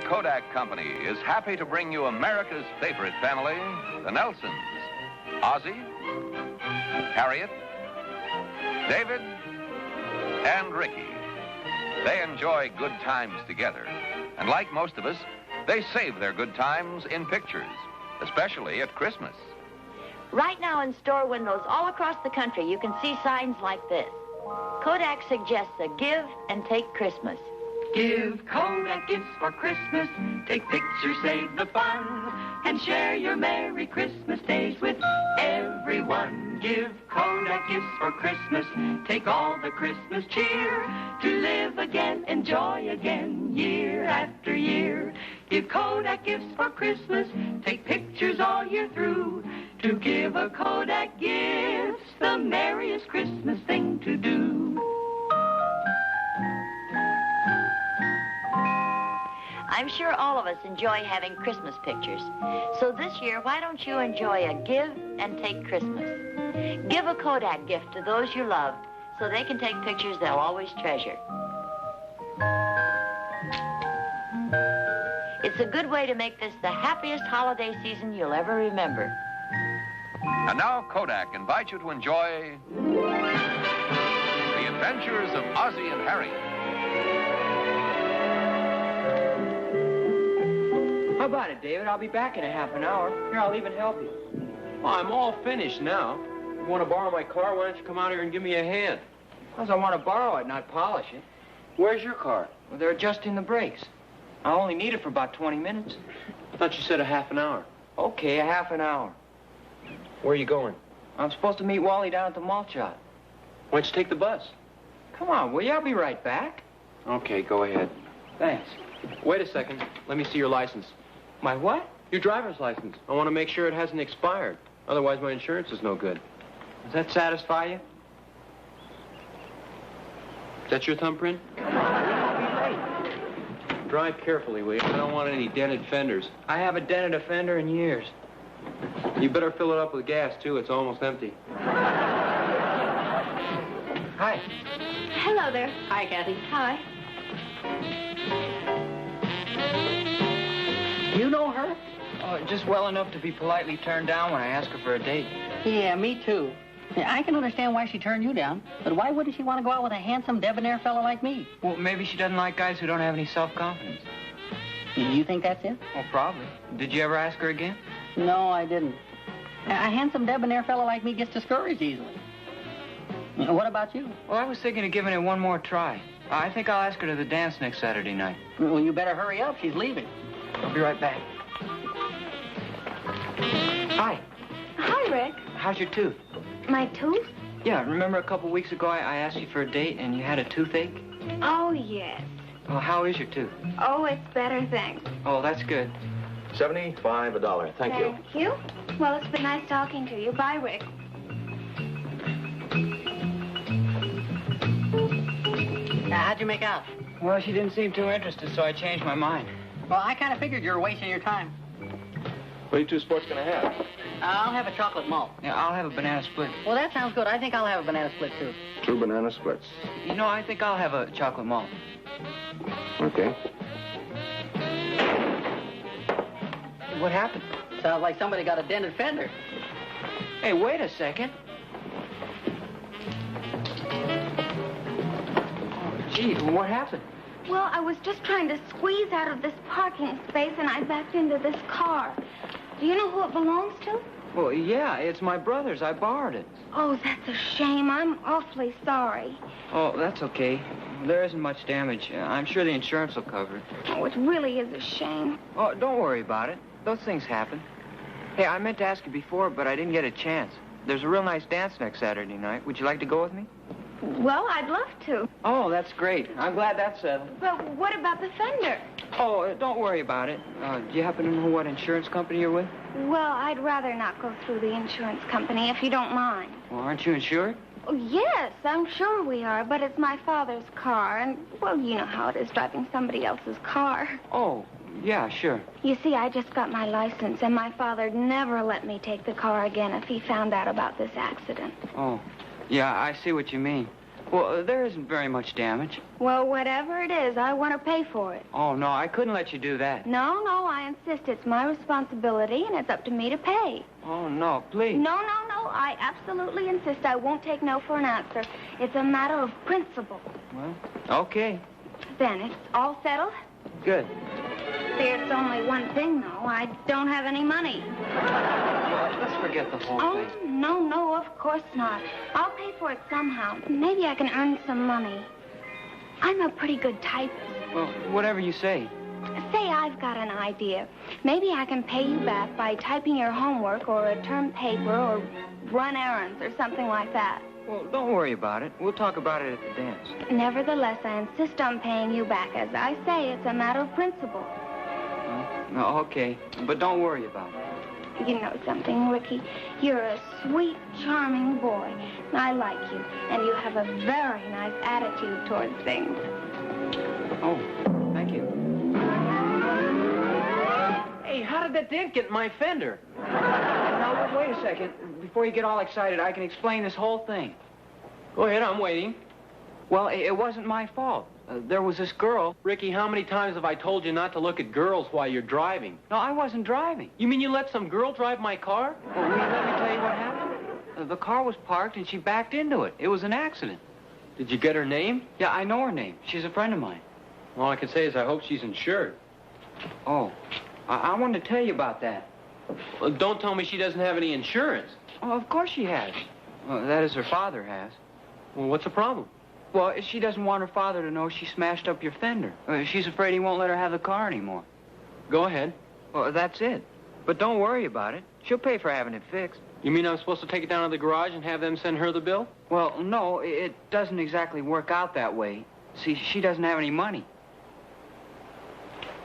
Kodak Company is happy to bring you America's favorite family, the Nelsons. Ozzie, Harriet, David, and Ricky. They enjoy good times together. And like most of us, they save their good times in pictures, especially at Christmas. Right now in store windows all across the country, you can see signs like this. Kodak suggests a give and take Christmas. Give Kodak gifts for Christmas. Take pictures, save the fun, and share your Merry Christmas days with everyone. Give Kodak gifts for Christmas. Take all the Christmas cheer to live again, enjoy again, year after year. Give Kodak gifts for Christmas. Take pictures all year through. To give a Kodak gift's the merriest Christmas thing to do. I'm sure all of us enjoy having Christmas pictures. So this year, why don't you enjoy a give and take Christmas? Give a Kodak gift to those you love so they can take pictures they'll always treasure. It's a good way to make this the happiest holiday season you'll ever remember. And now Kodak invites you to enjoy The Adventures of Ozzie and Harriet. How about it, David? I'll be back in a half an hour. Here, I'll even help you. Well, I'm all finished now. You want to borrow my car? Why don't you come out here and give me a hand? Because I want to borrow it, not polish it. Where's your car? Well, they're adjusting the brakes. I only need it for about 20 minutes. I thought you said a half an hour. Okay, a half an hour. Where are you going? I'm supposed to meet Wally down at the malt shop. Why don't you take the bus? Come on, will you? I'll be right back. Okay, go ahead. Thanks. Wait a second. Let me see your license. My what? Your driver's license. I want to make sure it hasn't expired. Otherwise, my insurance is no good. Does that satisfy you? Is that your thumbprint? Come on, I'll be late. Drive carefully, will you? I don't want any dented fenders. I haven't dented a fender in years. You better fill it up with gas, too. It's almost empty. Hi. Hello there. Hi, Kathy. Hi. You know her? Oh, just well enough to be politely turned down when I ask her for a date. Yeah, me too. Yeah, I can understand why she turned you down, but why wouldn't she want to go out with a handsome, debonair fellow like me? Well, maybe she doesn't like guys who don't have any self-confidence. You think that's it? Well, probably. Did you ever ask her again? No, I didn't. A handsome, debonair fellow like me gets discouraged easily. What about you? Well, I was thinking of giving it one more try. I think I'll ask her to the dance next Saturday night. Well, you better hurry up. She's leaving. I'll be right back. Hi. Hi, Rick. How's your tooth? My tooth? Yeah, remember a couple weeks ago I asked you for a date and you had a toothache? Oh, yes. Well, how is your tooth? Oh, it's better, thanks. Oh, that's good. $75 a dollar. Thank you. Thank you. Well, it's been nice talking to you. Bye, Rick. How'd you make out? Well, she didn't seem too interested, so I changed my mind. Well, I kind of figured you were wasting your time. What are you two sports going to have? I'll have a chocolate malt. Yeah, I'll have a banana split. Well, that sounds good. I think I'll have a banana split, too. 2 banana splits. You know, I think I'll have a chocolate malt. Okay. What happened? Sounds like somebody got a dented fender. Hey, wait a second. Oh, gee, what happened? Well, I was just trying to squeeze out of this parking space, and I backed into this car. Do you know who it belongs to? Well, yeah, it's my brother's. I borrowed it. Oh, that's a shame. I'm awfully sorry. Oh, that's okay. There isn't much damage. I'm sure the insurance will cover it. Oh, it really is a shame. Oh, don't worry about it. Those things happen. Hey, I meant to ask you before, but I didn't get a chance. There's a real nice dance next Saturday night. Would you like to go with me? Well, I'd love to. Oh, that's great. I'm glad that's settled. But what about the fender? Oh, don't worry about it. Do you happen to know what insurance company you're with? Well, I'd rather not go through the insurance company, if you don't mind. Well, aren't you insured? Oh, yes, I'm sure we are, but it's my father's car, and, well, you know how it is driving somebody else's car. Oh, yeah, sure. You see, I just got my license, and my father'd never let me take the car again if he found out about this accident. Oh, yeah, I see what you mean. Well, there isn't very much damage. Well, whatever it is, I want to pay for it. Oh, no, I couldn't let you do that. No, I insist. It's my responsibility, and it's up to me to pay. Oh, no, please. No, I absolutely insist. I won't take no for an answer. It's a matter of principle. Well, okay. Then, it's all settled? Good. There's only one thing, though. I don't have any money. Well, let's forget the whole thing. Oh, no, of course not. I'll pay for it somehow. Maybe I can earn some money. I'm a pretty good typist. Well, whatever you say. Say I've got an idea. Maybe I can pay you back by typing your homework or a term paper or run errands or something like that. Well, don't worry about it. We'll talk about it at the dance. Nevertheless, I insist on paying you back. As I say, it's a matter of principle. No, okay. But don't worry about it. You know something, Ricky? You're a sweet, charming boy. I like you, and you have a very nice attitude towards things. Oh, thank you. Hey, how did that dent get in my fender? Now, wait a second. Before you get all excited, I can explain this whole thing. Go ahead, I'm waiting. Well, it wasn't my fault. There was this girl. Ricky, how many times have I told you not to look at girls while you're driving? No, I wasn't driving. You mean you let some girl drive my car? Well, let me tell you what happened. The car was parked and she backed into it. It was an accident. Did you get her name? Yeah, I know her name. She's a friend of mine. All I can say is I hope she's insured. Oh, I wanted to tell you about that. Well, don't tell me she doesn't have any insurance. Oh, of course she has. Well, that is, her father has. Well, what's the problem? Well, she doesn't want her father to know she smashed up your fender. She's afraid he won't let her have the car anymore. Go ahead. Well, that's it. But don't worry about it. She'll pay for having it fixed. You mean I'm supposed to take it down to the garage and have them send her the bill? Well, no, it doesn't exactly work out that way. See, she doesn't have any money.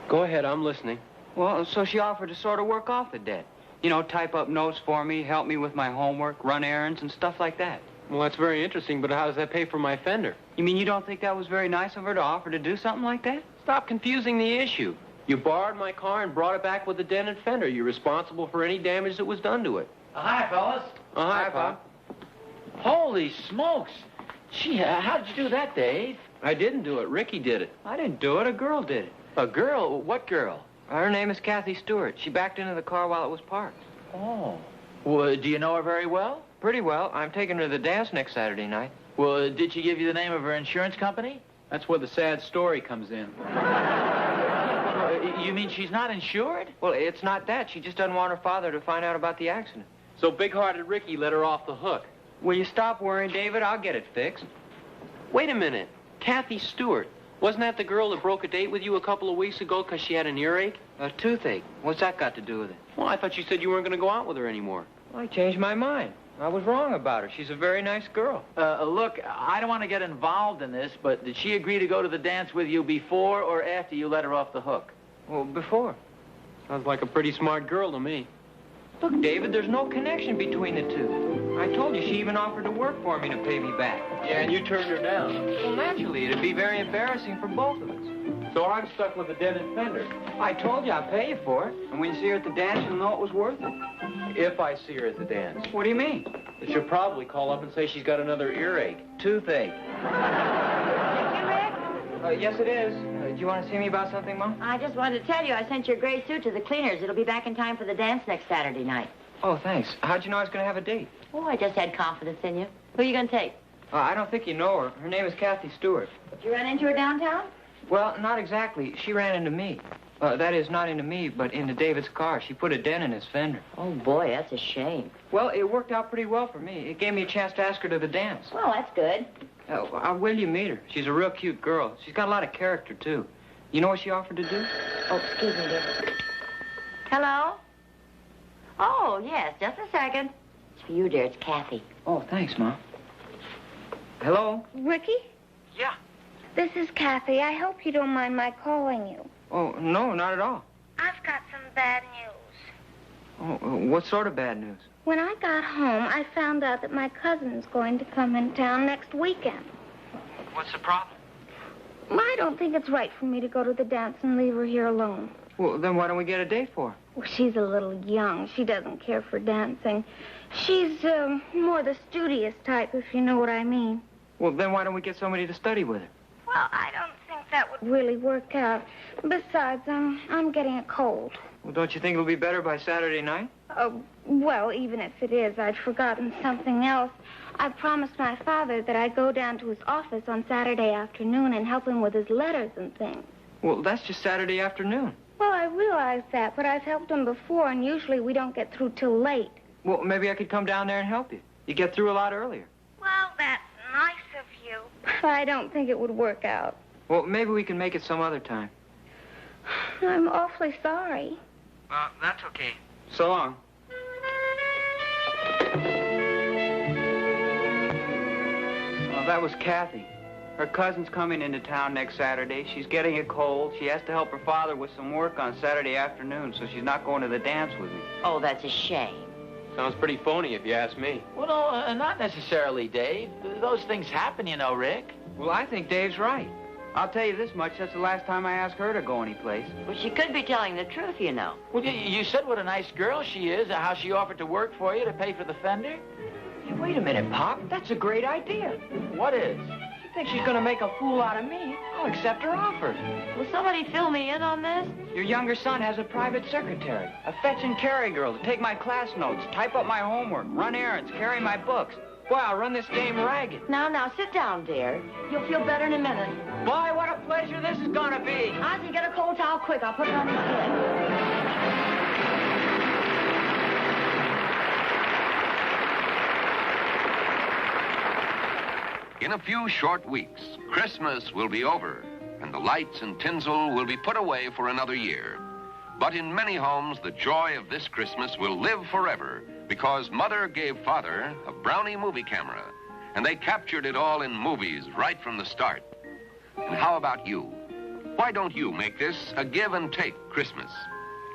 Go ahead, I'm listening. Well, so she offered to sort of work off the debt. You know, type up notes for me, help me with my homework, run errands, and stuff like that. Well, that's very interesting, but how does that pay for my fender? You mean you don't think that was very nice of her to offer to do something like that? Stop confusing the issue. You borrowed my car and brought it back with a dent and fender. You're responsible for any damage that was done to it. Hi, fellas. Hi, Pop. Holy smokes. Gee, how did you do that, Dave? I didn't do it. Ricky did it. I didn't do it. A girl did it. A girl? What girl? Her name is Kathy Stewart. She backed into the car while it was parked. Oh. Well, do you know her very well? Pretty well. I'm taking her to the dance next Saturday night. Well, did she give you the name of her insurance company? That's where the sad story comes in. You mean she's not insured? Well, it's not that. She just doesn't want her father to find out about the accident. So big-hearted Ricky let her off the hook. Will you stop worrying, David? I'll get it fixed. Wait a minute. Kathy Stewart. Wasn't that the girl that broke a date with you a couple of weeks ago because she had an earache? A toothache. What's that got to do with it? Well, I thought you said you weren't going to go out with her anymore. Well, I changed my mind. I was wrong about her. She's a very nice girl. Look, I don't want to get involved in this, but did she agree to go to the dance with you before or after you let her off the hook? Well, before. Sounds like a pretty smart girl to me. Look, David, there's no connection between the two. I told you she even offered to work for me to pay me back. Yeah, and you turned her down. Well, naturally, it'd be very embarrassing for both of us. So I'm stuck with a dent and fender. I told you I'd pay you for it. And when you see her at the dance, you'll know it was worth it. If I see her at the dance. What do you mean? That she'll probably call up and say she's got another earache. Toothache. Yes, it is. Do you want to see me about something, Mom? I just wanted to tell you I sent your gray suit to the cleaners. It'll be back in time for the dance next Saturday night. Oh, thanks. How'd you know I was going to have a date? Oh, I just had confidence in you. Who are you going to take? I don't think you know her. Her name is Kathy Stewart. Did you run into her downtown? Well, not exactly. She ran into me. That is, not into me, but into David's car. She put a dent in his fender. Oh, boy, that's a shame. Well, it worked out pretty well for me. It gave me a chance to ask her to the dance. Well, that's good. Will you meet her? She's a real cute girl. She's got a lot of character, too. You know what she offered to do? Oh, excuse me, dear. Hello? Oh, yes, just a second. It's for you, dear. It's Kathy. Oh, thanks, Mom. Hello? Ricky? Yeah. This is Kathy. I hope you don't mind my calling you. Oh, no, not at all. I've got some bad news. Oh, what sort of bad news? When I got home, I found out that my cousin's going to come in town next weekend. What's the problem? I don't think it's right for me to go to the dance and leave her here alone. Well, then why don't we get a date for her? Well, she's a little young. She doesn't care for dancing. She's more the studious type, if you know what I mean. Well, then why don't we get somebody to study with her? Well, I don't think that would really work out. Besides, I'm getting a cold. Well, don't you think it'll be better by Saturday night? Well, even if it is, I'd forgotten something else. I promised my father that I'd go down to his office on Saturday afternoon and help him with his letters and things. Well, that's just Saturday afternoon. Well, I realize that, but I've helped him before, and usually we don't get through till late. Well, maybe I could come down there and help you. You get through a lot earlier. Well, that's nice of you. I don't think it would work out. Well, maybe we can make it some other time. I'm awfully sorry. That's okay. So long. Well, that was Kathy. Her cousin's coming into town next Saturday. She's getting a cold. She has to help her father with some work on Saturday afternoon, so she's not going to the dance with me. Oh, that's a shame. Sounds pretty phony if you ask me. Well, no, not necessarily, Dave. Those things happen, you know, Rick. Well, I think Dave's right. I'll tell you this much, that's the last time I asked her to go anyplace. Well, she could be telling the truth, you know. Well, you said what a nice girl she is, how she offered to work for you to pay for the fender. Hey, wait a minute, Pop. That's a great idea. What is? She thinks she's going to make a fool out of me. I'll accept her offer. Will somebody fill me in on this? Your younger son has a private secretary, a fetch and carry girl to take my class notes, type up my homework, run errands, carry my books. Boy, I'll run this game ragged. Now, sit down, dear. You'll feel better in a minute. Boy, what a pleasure this is going to be. Ozzie, get a cold towel quick. I'll put it on your head. In a few short weeks, Christmas will be over, and the lights and tinsel will be put away for another year. But in many homes, the joy of this Christmas will live forever, because Mother gave Father a Brownie movie camera, and they captured it all in movies right from the start. And how about you? Why don't you make this a give and take Christmas?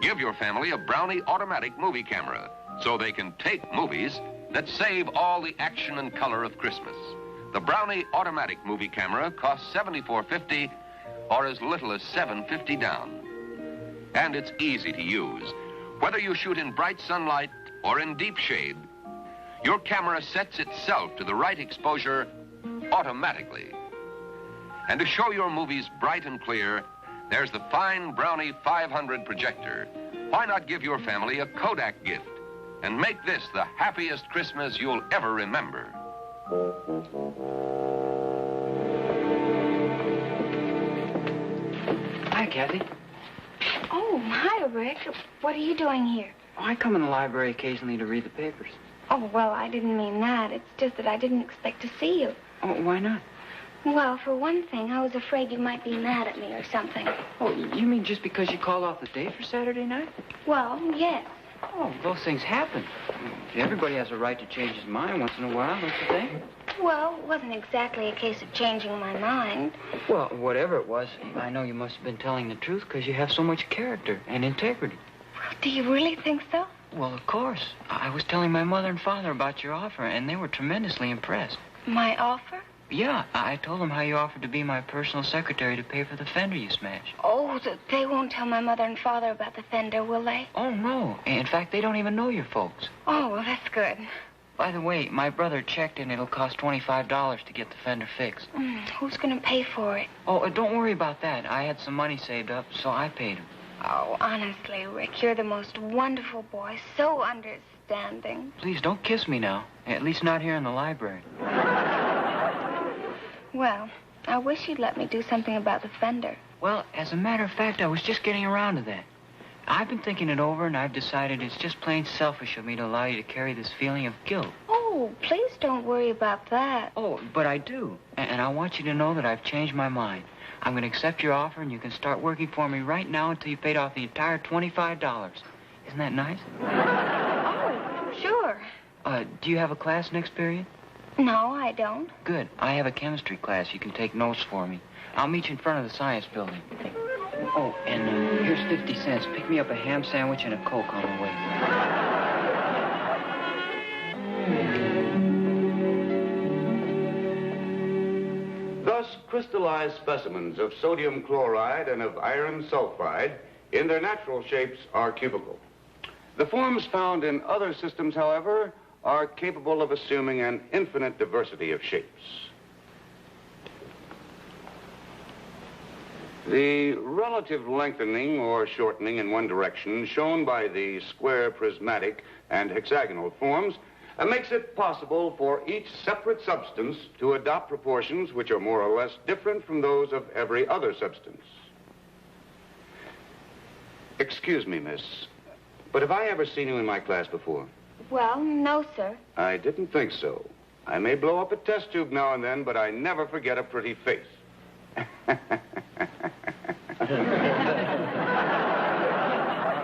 Give your family a Brownie automatic movie camera, so they can take movies that save all the action and color of Christmas. The Brownie automatic movie camera costs $74.50 or as little as $7.50 down. And it's easy to use. Whether you shoot in bright sunlight or in deep shade, your camera sets itself to the right exposure automatically. And to show your movies bright and clear, there's the fine Brownie 500 projector. Why not give your family a Kodak gift and make this the happiest Christmas you'll ever remember? Hi, Kathy. Oh, hi, Rick. What are you doing here? Oh, I come in the library occasionally to read the papers. Oh, well, I didn't mean that. It's just that I didn't expect to see you. Oh, why not? Well, for one thing, I was afraid you might be mad at me or something. Oh, you mean just because you called off the day for Saturday night? Well, yes. Oh, those things happen. Everybody has a right to change his mind once in a while, don't you think? Well, it wasn't exactly a case of changing my mind. Well, whatever it was, I know you must have been telling the truth because you have so much character and integrity. Well, do you really think so? Well, of course. I was telling my mother and father about your offer, and they were tremendously impressed. My offer? Yeah, I told them how you offered to be my personal secretary to pay for the fender you smashed. Oh, they won't tell my mother and father about the fender, will they? Oh, no. In fact, they don't even know your folks. Oh, well, that's good. By the way, my brother checked and it'll cost $25 to get the fender fixed. Who's going to pay for it? Oh, don't worry about that. I had some money saved up, so I paid him. Oh, honestly, Rick, you're the most wonderful boy. So understanding. Please, don't kiss me now. At least not here in the library. Well, I wish you'd let me do something about the fender. Well, as a matter of fact, I was just getting around to that. I've been thinking it over, and I've decided it's just plain selfish of me to allow you to carry this feeling of guilt. Oh, please don't worry about that. Oh, but I do. And I want you to know that I've changed my mind. I'm going to accept your offer, and you can start working for me right now until you've paid off the entire $25. Isn't that nice? Oh, sure. Do you have a class next period? No, I don't. Good. I have a chemistry class. You can take notes for me. I'll meet you in front of the science building. Oh, and here's 50 cents. Pick me up a ham sandwich and a Coke on the way. Thus, crystallized specimens of sodium chloride and of iron sulfide in their natural shapes are cubical. The forms found in other systems, however, are capable of assuming an infinite diversity of shapes. The relative lengthening or shortening in one direction shown by the square, prismatic, and hexagonal forms makes it possible for each separate substance to adopt proportions which are more or less different from those of every other substance. Excuse me, miss, but have I ever seen you in my class before? Well, no, sir. I didn't think so. I may blow up a test tube now and then, but I never forget a pretty face.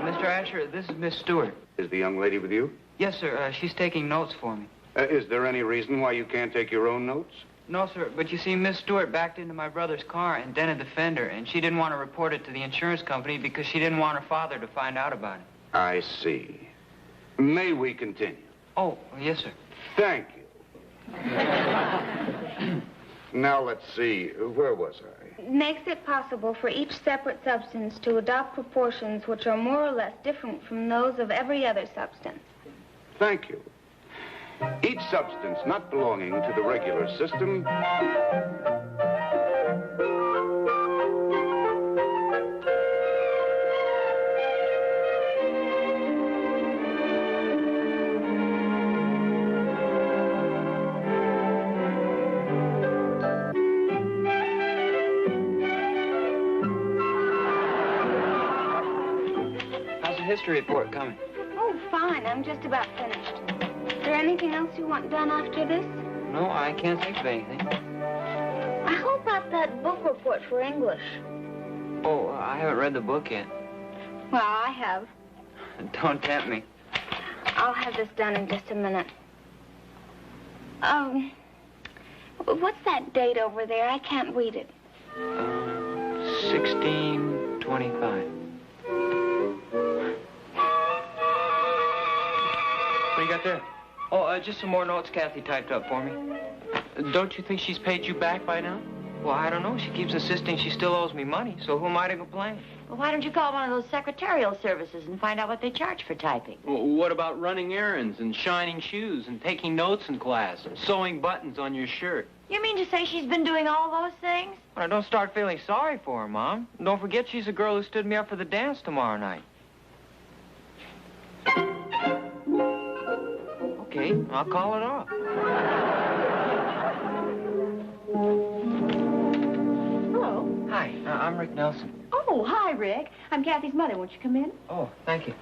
Mr. Asher, this is Miss Stewart. Is the young lady with you? Yes, sir. She's taking notes for me. Is there any reason why you can't take your own notes? No, sir, but you see, Miss Stewart backed into my brother's car and dented the fender, and she didn't want to report it to the insurance company because she didn't want her father to find out about it. I see. May we continue? Oh, yes, sir. Thank you. Now, let's see. Where was I? Makes it possible for each separate substance to adopt proportions which are more or less different from those of every other substance. Thank you. Each substance not belonging to the regular system History report coming. Oh, fine. I'm just about finished. Is there anything else you want done after this? No, I can't think of anything. How about that book report for English? Oh, I haven't read the book yet. Well, I have. Don't tempt me. I'll have this done in just a minute. What's that date over there? I can't read it. 1625. What do you got there? Oh, just some more notes Kathy typed up for me. Don't you think she's paid you back by now? Well, I don't know. She keeps insisting she still owes me money, so who am I to complain? Well, why don't you call one of those secretarial services and find out what they charge for typing? Well, what about running errands and shining shoes and taking notes in class and sewing buttons on your shirt? You mean to say she's been doing all those things? Well, I don't start feeling sorry for her, Mom. And don't forget she's the girl who stood me up for the dance tomorrow night. Okay, I'll call it off. Hello. Hi, I'm Rick Nelson. Oh, hi, Rick. I'm Kathy's mother. Won't you come in? Oh, thank you.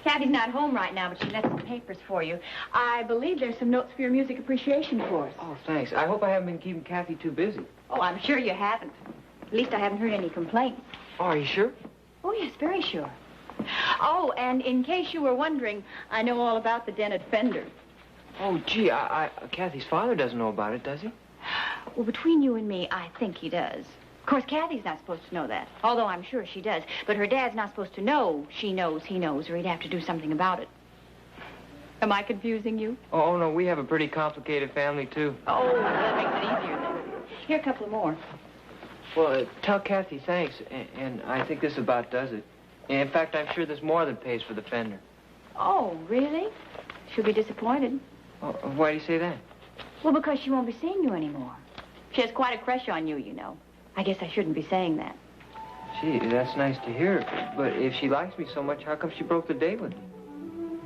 Kathy's not home right now, but she left some papers for you. I believe there's some notes for your music appreciation course. Oh, thanks. I hope I haven't been keeping Kathy too busy. Oh, I'm sure you haven't. At least I haven't heard any complaints. Oh, are you sure? Oh, yes, very sure. Oh, and in case you were wondering, I know all about the dented fender. Oh, gee, Kathy's father doesn't know about it, does he? Well, between you and me, I think he does. Of course, Kathy's not supposed to know that, although I'm sure she does. But her dad's not supposed to know she knows he knows, or he'd have to do something about it. Am I confusing you? Oh, no, we have a pretty complicated family, too. Oh, that makes it easier then. Here, a couple more. Well, tell Kathy thanks, and I think this about does it. In fact, I'm sure there's more than pays for the fender. Oh, really? She'll be disappointed. Oh, why do you say that? Well, because she won't be seeing you anymore. She has quite a crush on you, you know. I guess I shouldn't be saying that. Gee, that's nice to hear. But if she likes me so much, how come she broke the date with me?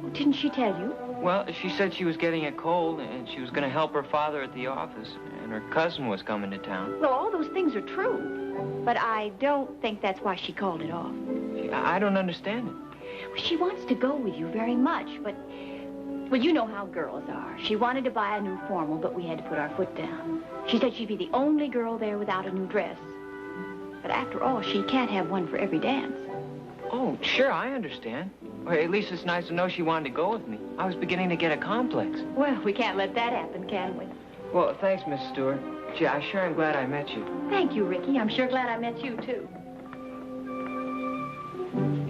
Well, didn't she tell you? Well, she said she was getting a cold, and she was going to help her father at the office, and her cousin was coming to town. Well, all those things are true. But I don't think that's why she called it off. Gee, I don't understand it. Well, she wants to go with you very much, but... Well, you know how girls are. She wanted to buy a new formal, but we had to put our foot down. She said she'd be the only girl there without a new dress. But after all, she can't have one for every dance. Oh, sure, I understand. Well, at least it's nice to know she wanted to go with me. I was beginning to get a complex. Well, we can't let that happen, can we? Well, thanks, Miss Stewart. Gee, I sure am glad I met you. Thank you, Ricky. I'm sure glad I met you, too.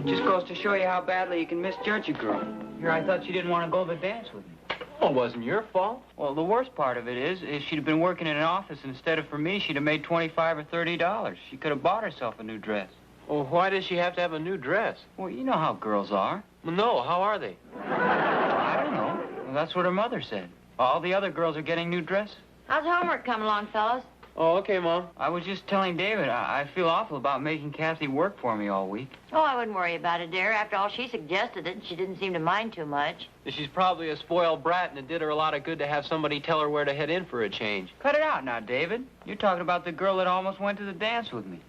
It just goes to show you how badly you can misjudge a girl. Here, I thought she didn't want to go to the dance with me. Well, it wasn't your fault. Well, the worst part of it is, if she'd have been working in an office instead of for me, she'd have made $25 or $30. She could have bought herself a new dress. Well, why does she have to have a new dress? Well, you know how girls are. Well, no, how are they? I don't know. Well, that's what her mother said. All the other girls are getting new dresses. How's homework coming along, fellows? Oh, okay, Mom. I was just telling David, I feel awful about making Kathy work for me all week. Oh, I wouldn't worry about it, dear. After all, she suggested it, and she didn't seem to mind too much. She's probably a spoiled brat, and it did her a lot of good to have somebody tell her where to head in for a change. Cut it out now, David. You're talking about the girl that almost went to the dance with me.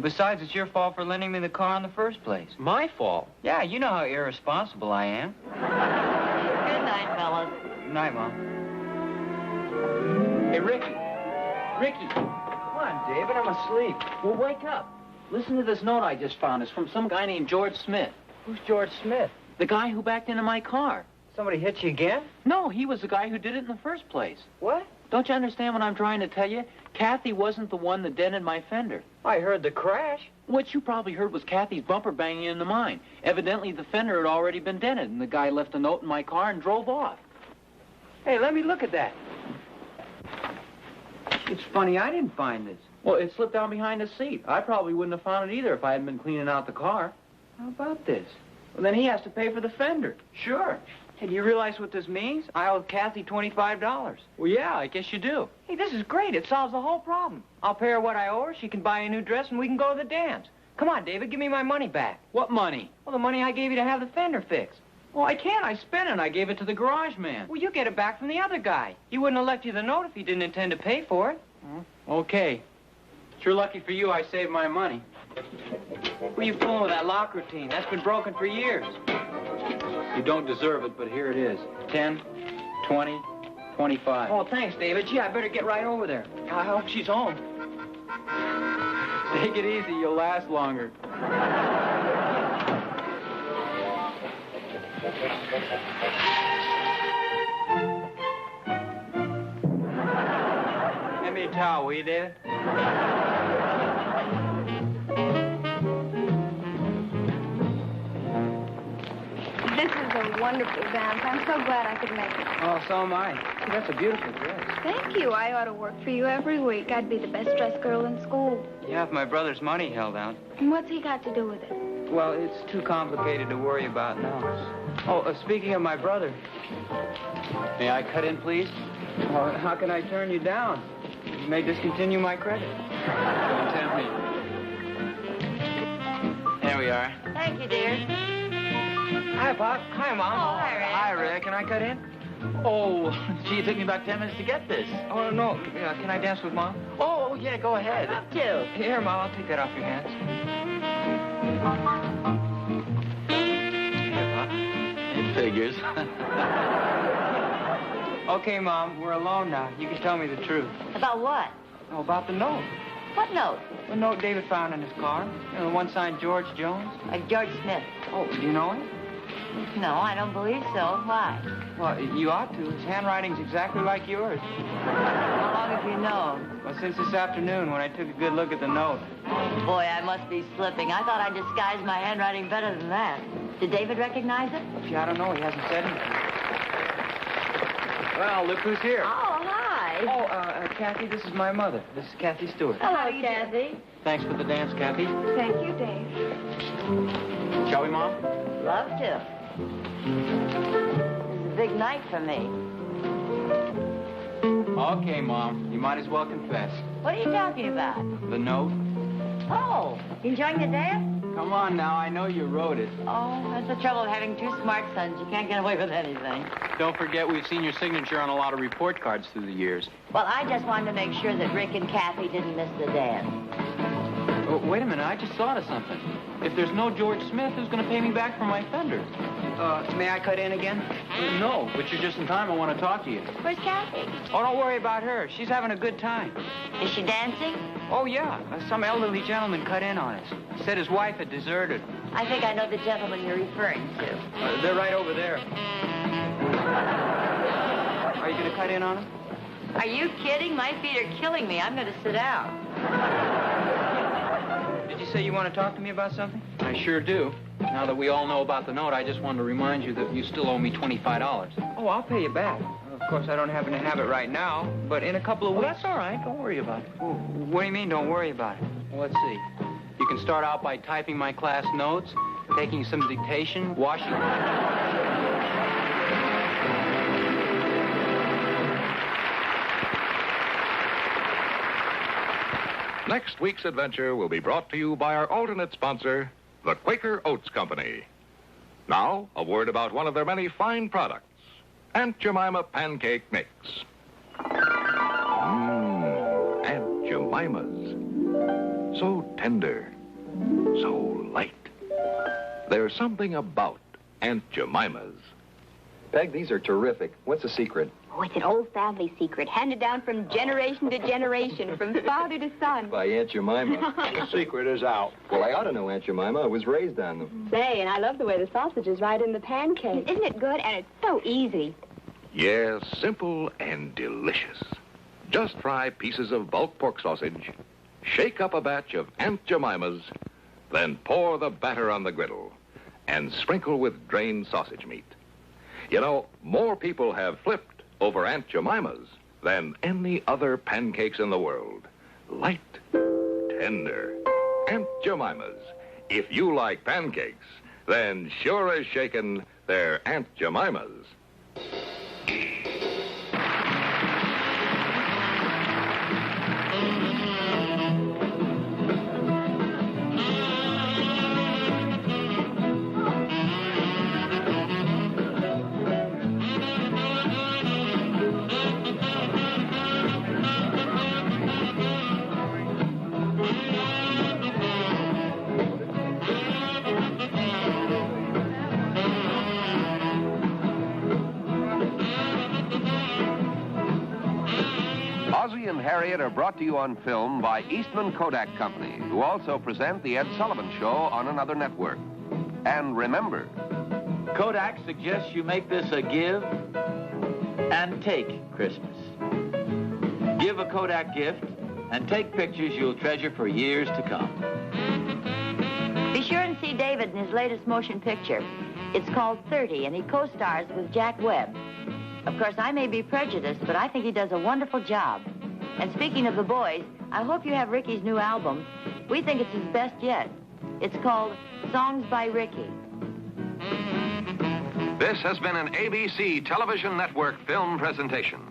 Besides, it's your fault for lending me the car in the first place. My fault? Yeah, you know how irresponsible I am. Good night, fellas. Good night, Mom. Hey, Ricky. Ricky. Come on, David, I'm asleep. Well, wake up. Listen to this note I just found. It's from some guy named George Smith. Who's George Smith? The guy who backed into my car. Somebody hit you again? No, he was the guy who did it in the first place. What? Don't you understand what I'm trying to tell you? Kathy wasn't the one that dented my fender. I heard the crash. What you probably heard was Kathy's bumper banging into mine. Evidently, the fender had already been dented, and the guy left a note in my car and drove off. Hey, let me look at that. It's funny, I didn't find this. Well, it slipped down behind the seat. I probably wouldn't have found it either if I hadn't been cleaning out the car. How about this? Well, then he has to pay for the fender. Sure. Hey, do you realize what this means? I owe Kathy $25. Well, yeah, I guess you do. Hey, this is great. It solves the whole problem. I'll pay her what I owe her, she can buy a new dress, and we can go to the dance. Come on, David, give me my money back. What money? Well, the money I gave you to have the fender fixed. Well, I can't. I spent it. I gave it to the garage man. Well, you get it back from the other guy. He wouldn't have left you the note if he didn't intend to pay for it. Okay. Sure lucky for you, I saved my money. What are you fooling with that lock routine? That's been broken for years. You don't deserve it, but here it is. 10, 20, 25. Oh, thanks, David. Gee, I better get right over there. I hope she's home. Take it easy. You'll last longer. Hand me a towel, will you, David? This is a wonderful dance. I'm so glad I could make it. Oh, so am I. Gee, that's a beautiful dress. Thank you. I ought to work for you every week. I'd be the best dressed girl in school. Yeah, if my brother's money held out. And what's he got to do with it? Well, it's too complicated to worry about now. Oh, speaking of my brother. May I cut in, please? Well, how can I turn you down? You may discontinue my credit. Don't tempt me. There we are. Thank you, dear. Hi, Pop. Hi, Mom. Oh, hi, Rick. Hi, Rick. Can I cut in? Oh, gee, it took me about 10 minutes to get this. Oh, no. Can I dance with Mom? Oh, yeah, go ahead. Up to. Here, Mom. I'll take that off your hands. Here, Pop. It figures. Okay, Mom. We're alone now. You can tell me the truth. About what? Oh, about the note. What note? The note David found in his car. You know, the one signed George Jones. George Smith. Oh, do you know him? No, I don't believe so. Why? Well, you ought to. His handwriting's exactly like yours. How long have you known? Well, since this afternoon when I took a good look at the note. Oh, boy, I must be slipping. I thought I disguised my handwriting better than that. Did David recognize it? Gee, I don't know. He hasn't said anything. Well, look who's here. Oh, hi. Oh, Kathy, this is my mother. This is Kathy Stewart. Hello, Kathy. Thanks for the dance, Kathy. Thank you, Dave. Shall we, Mom? Love to. This is a big night for me. Okay, Mom. You might as well confess. What are you talking about? The note? Oh, enjoying the dance? Come on now. I know you wrote it. Oh, that's the trouble of having two smart sons. You can't get away with anything. Don't forget, we've seen your signature on a lot of report cards through the years. Well, I just wanted to make sure that Rick and Kathy didn't miss the dance. Oh, wait a minute. I just thought of something. If there's no George Smith, who's going to pay me back for my fender? May I cut in again? No, but you're just in time. I want to talk to you. Where's Kathy? Oh, don't worry about her. She's having a good time. Is she dancing? Oh, yeah. Some elderly gentleman cut in on us. Said his wife had deserted. I think I know the gentleman you're referring to. They're right over there. Are you going to cut in on them? Are you kidding? My feet are killing me. I'm going to sit down. Did you say you want to talk to me about something? I sure do. Now that we all know about the note, I just wanted to remind you that you still owe me $25. Oh, I'll pay you back. Of course, I don't happen to have it right now, but in a couple of Well, weeks... that's all right. Don't worry about it. Oh, what do you mean, don't worry about it? Well, let's see. You can start out by typing my class notes, taking some dictation, washing... Next week's adventure will be brought to you by our alternate sponsor, the Quaker Oats Company. Now, a word about one of their many fine products, Aunt Jemima Pancake Mix. Aunt Jemima's. So tender, so light. There's something about Aunt Jemima's. Peg, these are terrific. What's the secret? Oh, it's an old family secret, handed down from generation to generation, from father to son. By Aunt Jemima. The secret is out. Well, I ought to know Aunt Jemima. I was raised on them. Say, and I love the way the sausage is right in the pancake. Isn't it good? And it's so easy. Yes, simple and delicious. Just fry pieces of bulk pork sausage, shake up a batch of Aunt Jemima's, then pour the batter on the griddle and sprinkle with drained sausage meat. You know, more people have flipped over Aunt Jemima's than any other pancakes in the world. Light, tender, Aunt Jemima's. If you like pancakes, then sure as shaken, they're Aunt Jemima's. Ozzie and Harriet are brought to you on film by Eastman Kodak Company, who also present The Ed Sullivan Show on another network. And remember, Kodak suggests you make this a give and take Christmas. Give a Kodak gift and take pictures you'll treasure for years to come. Be sure and see David in his latest motion picture. It's called 30, and he co-stars with Jack Webb. Of course, I may be prejudiced, but I think he does a wonderful job. And speaking of the boys, I hope you have Ricky's new album. We think it's his best yet. It's called Songs by Ricky. This has been an ABC Television Network film presentation.